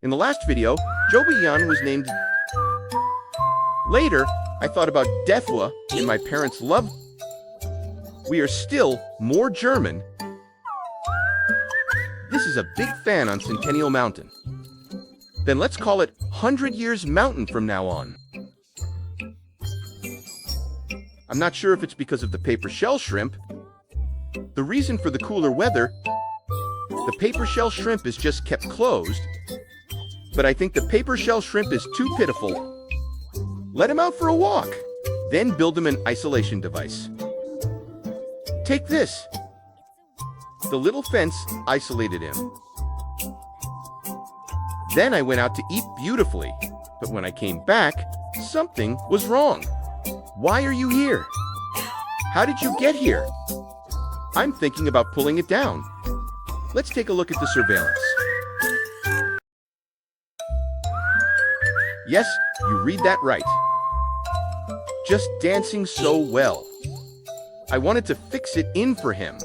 In the last video, Joby-Yan was named. Later, I thought about Defwa in my parents' love. We are still more German. This is a big fan on Centennial Mountain. Then let's call it 100 Years Mountain from now on. I'm not sure if it's because of the paper shell shrimp. The reason for the cooler weather, the paper shell shrimp is just kept closed. But I think the paper shell shrimp is too pitiful. Let him out for a walk, then build him an isolation device. Take this. The little fence isolated him. Then I went out to eat beautifully, but when I came back, something was wrong. Why are you here? How did you get here? I'm thinking about pulling it down. Let's take a look at the surveillance. Yes, you read that right. Just dancing so well. I wanted to fix it in for him.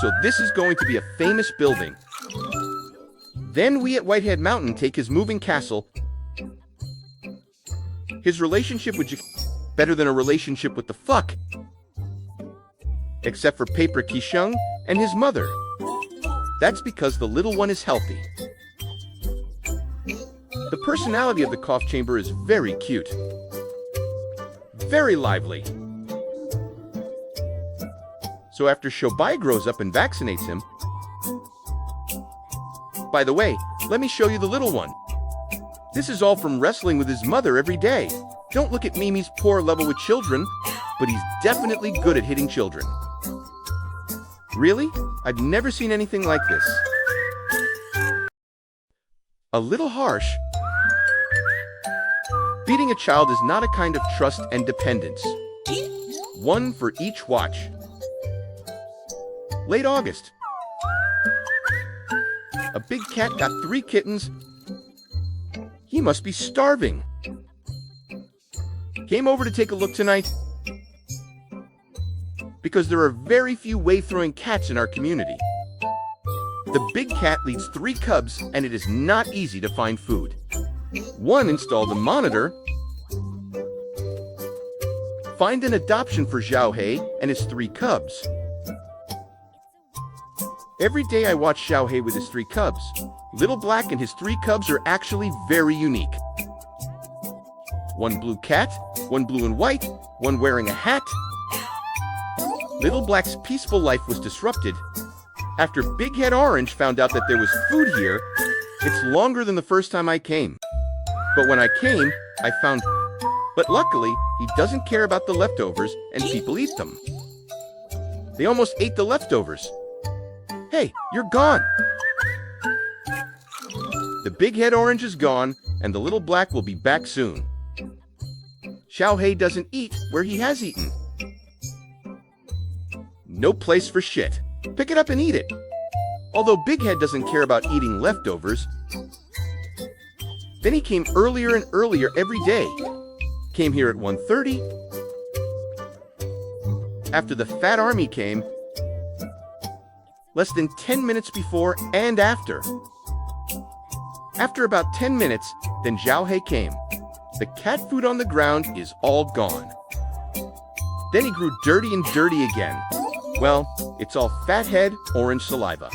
So this is going to be a famous building. Then we at Whitehead Mountain take his moving castle. His relationship with better than a relationship with the fuck. Except for Paper Kishung and his mother. That's because the little one is healthy. The personality of the cough chamber is very cute. Very lively. So after Shobai grows up and vaccinates him... By the way, let me show you the little one. This is all from wrestling with his mother every day. Don't look at Mimi's poor level with children, but he's definitely good at hitting children. Really? I've never seen anything like this. A little harsh. Beating a child is not a kind of trust and dependence. One for each watch. Late August. A big cat got 3 kittens. He must be starving. Came over to take a look tonight because there are very few way-throwing cats in our community. The big cat leads 3 cubs and it is not easy to find food. One installed a monitor. Find an adoption for Zhao He and his 3 cubs. Every day I watch Zhao He with his 3 cubs. Little Black and his 3 cubs are actually very unique. One blue cat, one blue and white, one wearing a hat. Little Black's peaceful life was disrupted after Big Head Orange found out that there was food here. It's longer than the first time I came. But when I came, I found... But luckily, he doesn't care about the leftovers and people eat them. They almost ate the leftovers. Hey, you're gone. The Big Head Orange is gone, and the Little Black will be back soon. Xiao He doesn't eat where he has eaten. No place for shit. Pick it up and eat it. Although Big Head doesn't care about eating leftovers. Then he came earlier and earlier every day. Came here at 1:30. After the Fat Army came, less than 10 minutes before and after. After about 10 minutes, then Zhao He came. The cat food on the ground is all gone. Then he grew dirty and dirty again. Well, it's all fat head, orange saliva.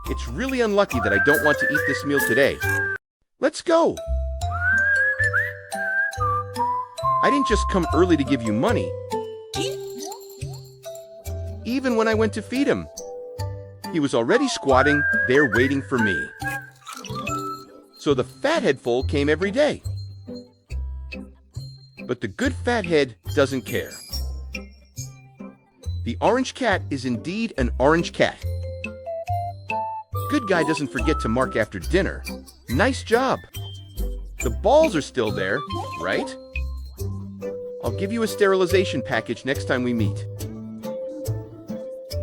It's really unlucky that I don't want to eat this meal today. Let's go! I didn't just come early to give you money. Even when I went to feed him, he was already squatting there waiting for me. So the fathead foal came every day. But the good fathead doesn't care. The orange cat is indeed an orange cat. Good guy doesn't forget to mark after dinner. Nice job. The balls are still there, right? I'll give you a sterilization package next time we meet.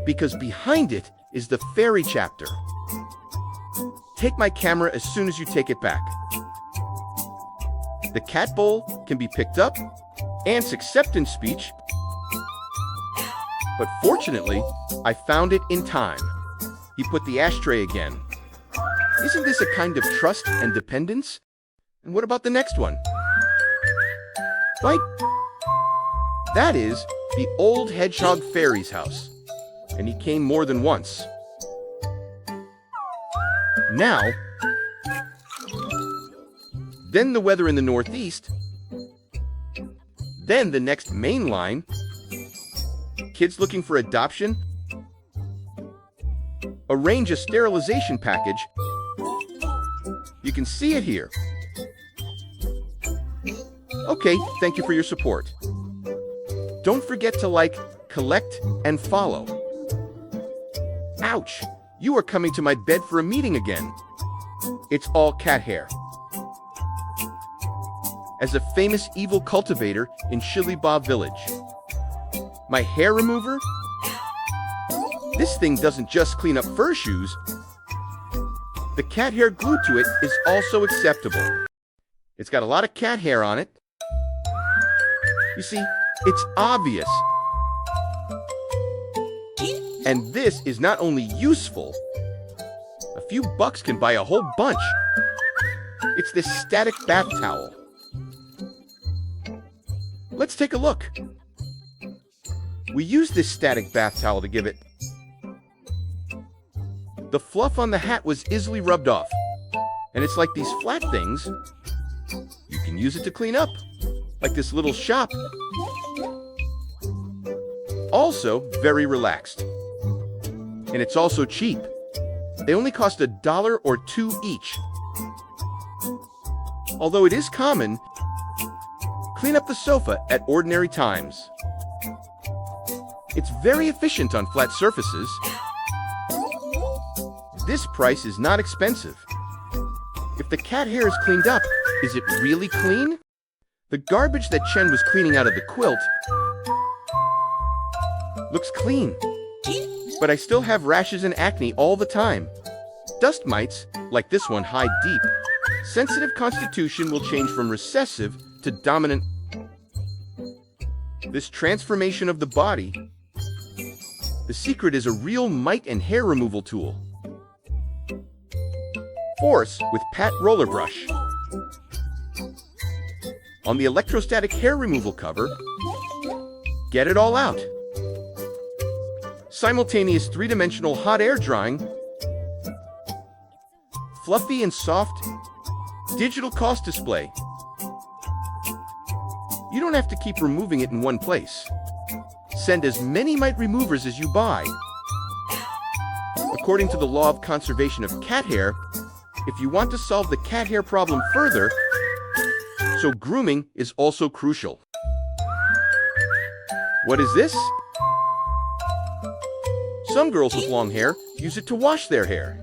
Because behind it is the fairy chapter. Take my camera as soon as you take it back. The cat bowl can be picked up, Ant's acceptance speech, but fortunately, I found it in time. He put the ashtray again. Isn't this a kind of trust and dependence? And what about the next one? Right? That is the old hedgehog fairy's house. And he came more than once. Now, then the weather in the Northeast, then the next main line, kids looking for adoption, arrange a sterilization package. You can see it here. Okay, thank you for your support. Don't forget to like, collect, and follow. Ouch! You are coming to my bed for a meeting again. It's all cat hair. As a famous evil cultivator in Shiliba village. My hair remover? This thing doesn't just clean up fur shoes. The cat hair glued to it is also acceptable. It's got a lot of cat hair on it. You see, it's obvious. And this is not only useful, a few bucks can buy a whole bunch. It's this static bath towel. Let's take a look. We use this static bath towel to give it. The fluff on the hat was easily rubbed off. And it's like these flat things. You can use it to clean up, like this little shop. Also, very relaxed. And it's also cheap. They only cost $1 or $2 each. Although it is common, clean up the sofa at ordinary times. It's very efficient on flat surfaces. This price is not expensive. If the cat hair is cleaned up, is it really clean? The garbage that Chen was cleaning out of the quilt looks clean. But I still have rashes and acne all the time. Dust mites, like this one, hide deep. Sensitive constitution will change from recessive to dominant. This transformation of the body, the secret is a real mite and hair removal tool. Force with Pat Roller Brush. On the electrostatic hair removal cover, get it all out. Simultaneous three-dimensional hot air drying, fluffy and soft digital cost display. You don't have to keep removing it in one place. Send as many mite removers as you buy. According to the law of conservation of cat hair, if you want to solve the cat hair problem further, so grooming is also crucial. What is this? Some girls with long hair use it to wash their hair.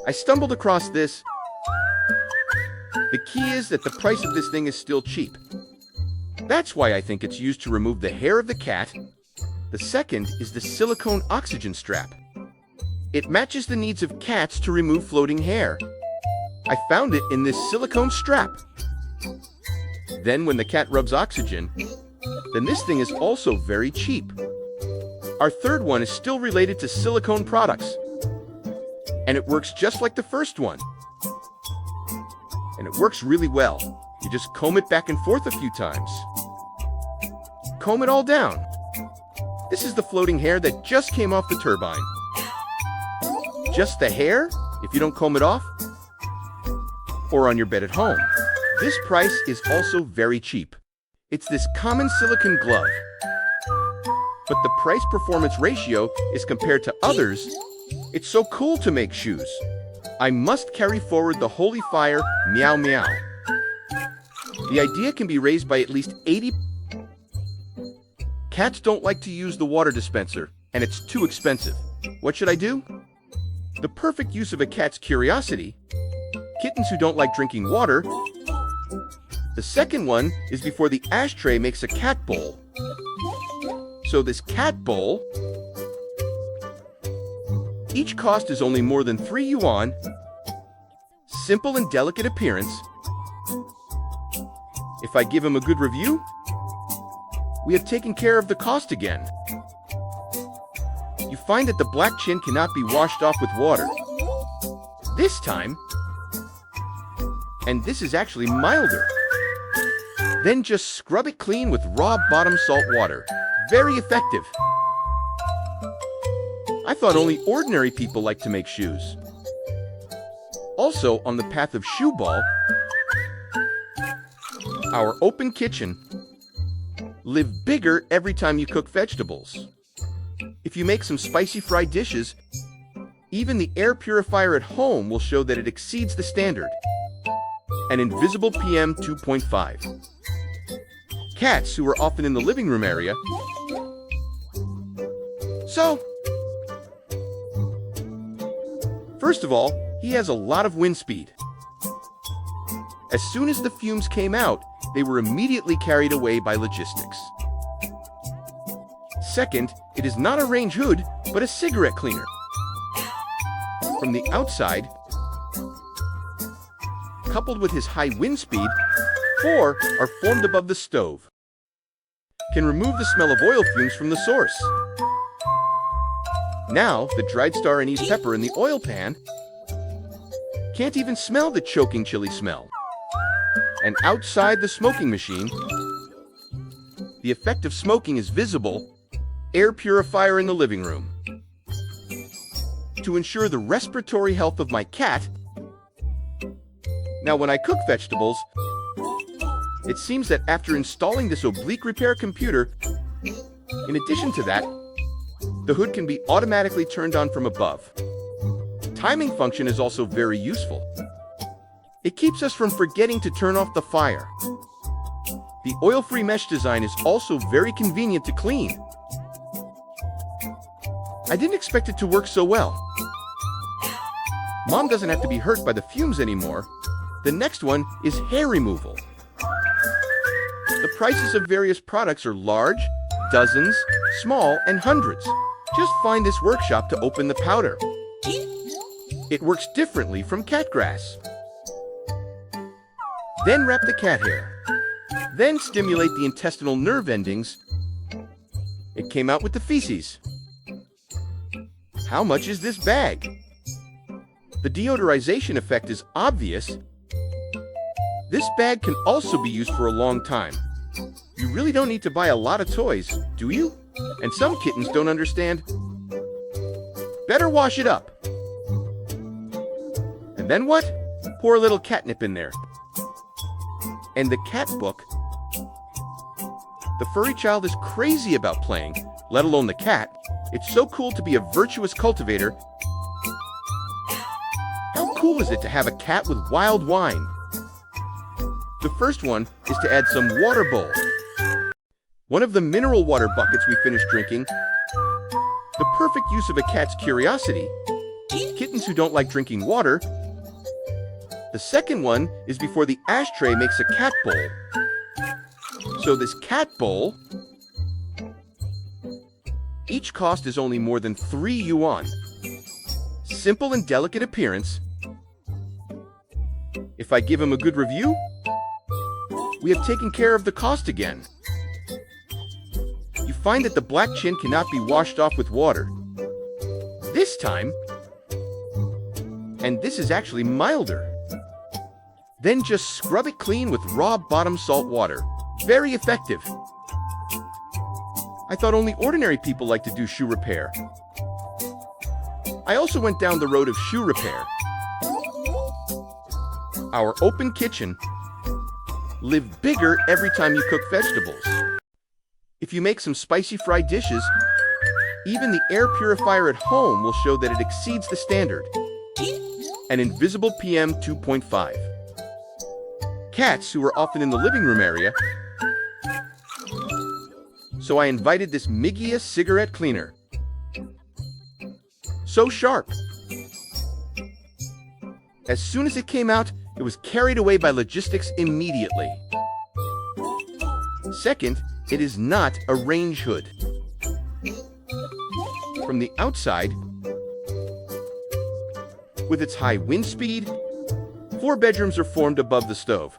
I stumbled across this. The key is that the price of this thing is still cheap. That's why I think it's used to remove the hair of the cat. The second is the silicone oxygen strap. It matches the needs of cats to remove floating hair. I found it in this silicone strap. Then when the cat rubs oxygen, then this thing is also very cheap. Our third one is still related to silicone products. And it works just like the first one. And it works really well. You just comb it back and forth a few times. Comb it all down. This is the floating hair that just came off the turbine. Just the hair, if you don't comb it off, or on your bed at home. This price is also very cheap. It's this common silicone glove. But the price-performance ratio is compared to others. It's so cool to make shoes. I must carry forward the holy fire, meow meow. The idea can be raised by at least 80. Cats don't like to use the water dispenser, and it's too expensive. What should I do? The perfect use of a cat's curiosity. Kittens who don't like drinking water. The second one is before the ashtray makes a cat bowl. So this cat bowl, each cost is only more than 3 yuan. Simple and delicate appearance. If I give him a good review, we have taken care of the cost again. You find that the black chin cannot be washed off with water. This time, and this is actually milder. Then just scrub it clean with raw bottom salt water. Very effective. I thought only ordinary people like to make shoes. Also, on the path of shoe ball, our open kitchen. Live bigger every time you cook vegetables. If you make some spicy fried dishes, even the air purifier at home will show that it exceeds the standard. An invisible PM 2.5. Cats, who are often in the living room area. So, first of all, he has a lot of wind speed. As soon as the fumes came out, they were immediately carried away by logistics. Second, it is not a range hood, but a cigarette cleaner. From the outside, coupled with his high wind speed, 4 are formed above the stove. Can remove the smell of oil fumes from the source. Now, the dried star anise pepper in the oil pan can't even smell the choking chili smell. And outside the smoking machine, the effect of smoking is visible. Air purifier in the living room. To ensure the respiratory health of my cat, now when I cook vegetables, it seems that after installing this oblique repair computer, in addition to that, the hood can be automatically turned on from above. Timing function is also very useful. It keeps us from forgetting to turn off the fire. The oil-free mesh design is also very convenient to clean. I didn't expect it to work so well. Mom doesn't have to be hurt by the fumes anymore. The next one is hair removal. The prices of various products are large, dozens, small, and hundreds. Just find this workshop to open the powder. It works differently from cat grass. Then wrap the cat hair. Then stimulate the intestinal nerve endings. It came out with the feces. How much is this bag? The deodorization effect is obvious. This bag can also be used for a long time. You really don't need to buy a lot of toys, do you? And some kittens don't understand. Better wash it up. And then what? Pour a little catnip in there. And the cat book. The furry child is crazy about playing, let alone the cat. It's so cool to be a virtuous cultivator. How cool is it to have a cat with wild wine? The first one is to add some water bowl. One of the mineral water buckets we finished drinking. The perfect use of a cat's curiosity. Kittens who don't like drinking water. The second one is before the ashtray makes a cat bowl. So this cat bowl, each cost is only more than 3 yuan. Simple and delicate appearance. If I give him a good review, we have taken care of the cost again. You find that the black chin cannot be washed off with water. This time, and this is actually milder. Then just scrub it clean with raw bottom salt water. Very effective. I thought only ordinary people like to do shoe repair. I also went down the road of shoe repair. Our open kitchen. Live bigger every time you cook vegetables. If you make some spicy fried dishes, even the air purifier at home will show that it exceeds the standard. An invisible PM 2.5. Cats, who are often in the living room area. So I invited this Migia cigarette cleaner. So sharp. As soon as it came out, it was carried away by logistics immediately. Second, it is not a range hood. From the outside, with its high wind speed, 4 bedrooms are formed above the stove.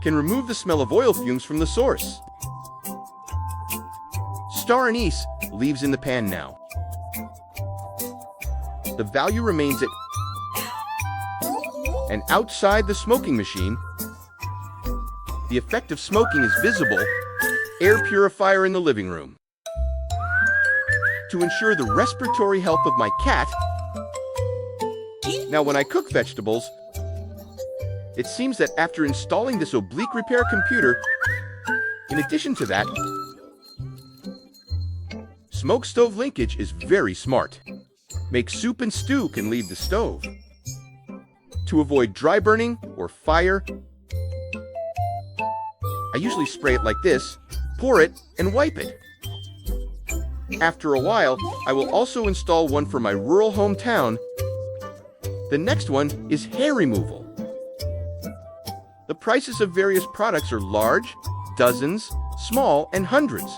Can remove the smell of oil fumes from the source. Star anise leaves in the pan now. The value remains at And outside the smoking machine, the effect of smoking is visible. Air purifier in the living room. To ensure the respiratory health of my cat, now when I cook vegetables, it seems that after installing this oblique repair computer, in addition to that, smoke stove linkage is very smart. Make soup and stew can leave the stove. To avoid dry burning or fire, I usually spray it like this, pour it, and wipe it. After a while, I will also install one for my rural hometown. The next one is hair removal. The prices of various products are large, dozens, small, and hundreds.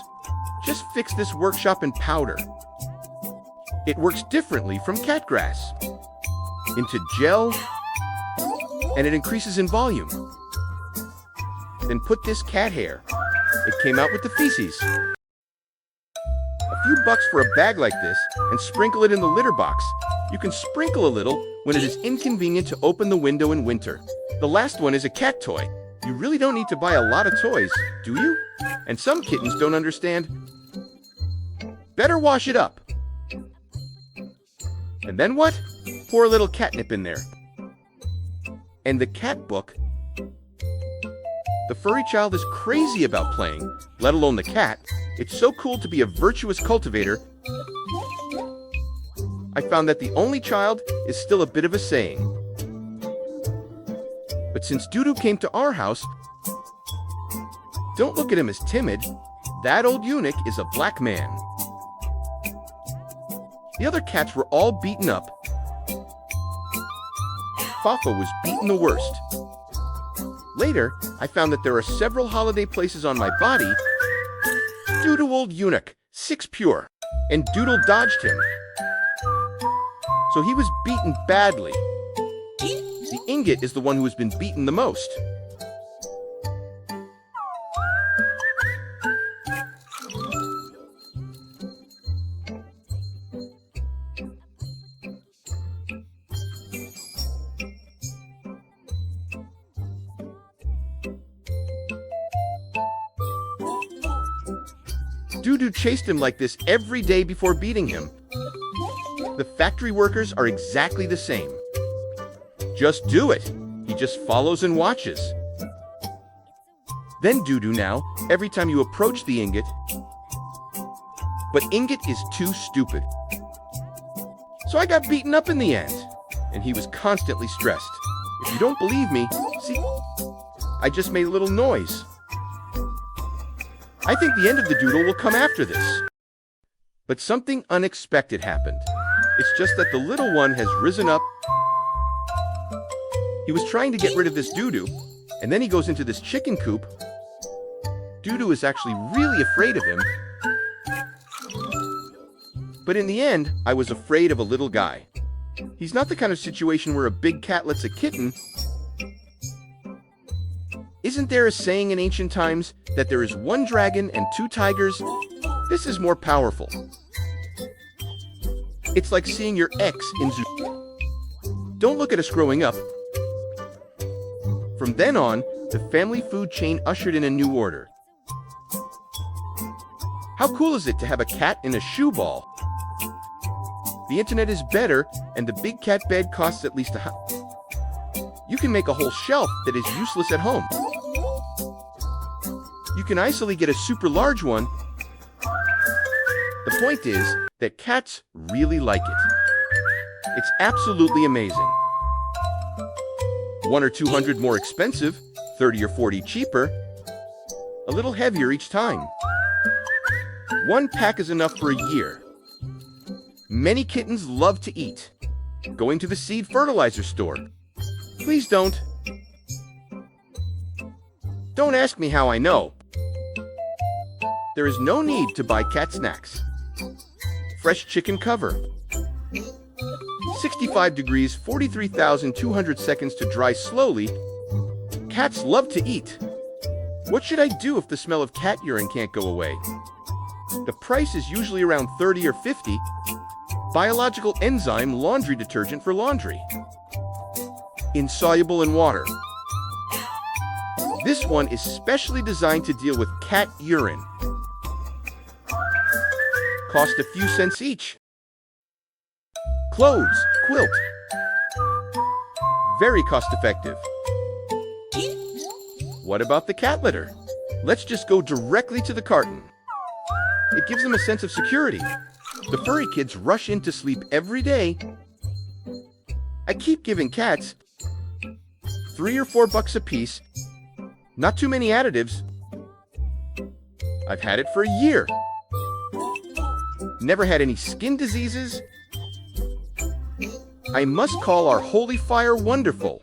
Just fix this workshop in powder. It works differently from cat grass. Into gel, and it increases in volume. Then put this cat hair. It came out with the feces. A few bucks for a bag like this, and sprinkle it in the litter box. You can sprinkle a little when it is inconvenient to open the window in winter. The last one is a cat toy. You really don't need to buy a lot of toys, do you? And some kittens don't understand. Better wash it up. And then what? Pour a little catnip in there. And the cat book. The furry child is crazy about playing, let alone the cat. It's so cool to be a virtuous cultivator. I found that the only child is still a bit of a saying. But since Dudu came to our house, don't look at him as timid. That old eunuch is a black man. The other cats were all beaten up. Fafa was beaten the worst. Later, I found that there are several holiday places on my body. Doodle old eunuch, 6 pure, and Doodle dodged him. So he was beaten badly. The ingot is the one who has been beaten the most. Dudu chased him like this every day before beating him. The factory workers are exactly the same. Just do it. He just follows and watches. Then Dudu now, every time you approach the ingot. But ingot is too stupid. So I got beaten up in the end, and he was constantly stressed. If you don't believe me, see, I just made a little noise. I think the end of the doodle will come after this. But something unexpected happened. It's just that the little one has risen up. He was trying to get rid of this Dudu, and then he goes into this chicken coop. Dudu is actually really afraid of him. But in the end, I was afraid of a little guy. He's not the kind of situation where a big cat lets a kitten. Isn't there a saying in ancient times that there is 1 dragon and 2 tigers? This is more powerful. It's like seeing your ex in zoo. Don't look at us growing up. From then on, the family food chain ushered in a new order. How cool is it to have a cat in a shoe ball? The internet is better, and the big cat bed costs at least You can make a whole shelf that is useless at home. You can easily get a super large one. The point is that cats really like it. It's absolutely amazing. 1 or 200 more expensive, 30 or 40 cheaper, a little heavier each time. 1 pack is enough for a year. Many kittens love to eat. Going to the seed fertilizer store. Please don't. Don't ask me how I know. There is no need to buy cat snacks. Fresh chicken cover. 65 degrees, 43,200 seconds to dry slowly. Cats love to eat. What should I do if the smell of cat urine can't go away? The price is usually around 30 or 50. Biological enzyme laundry detergent for laundry. insoluble in water. This one is specially designed to deal with cat urine. Cost a few cents each. Clothes, quilt. Very cost-effective. What about the cat litter? Let's just go directly to the carton. It gives them a sense of security. The furry kids rush in to sleep every day. I keep giving cats $3 or $4 a piece. Not too many additives. I've had it for a year. Never had any skin diseases. I must call our holy fire wonderful.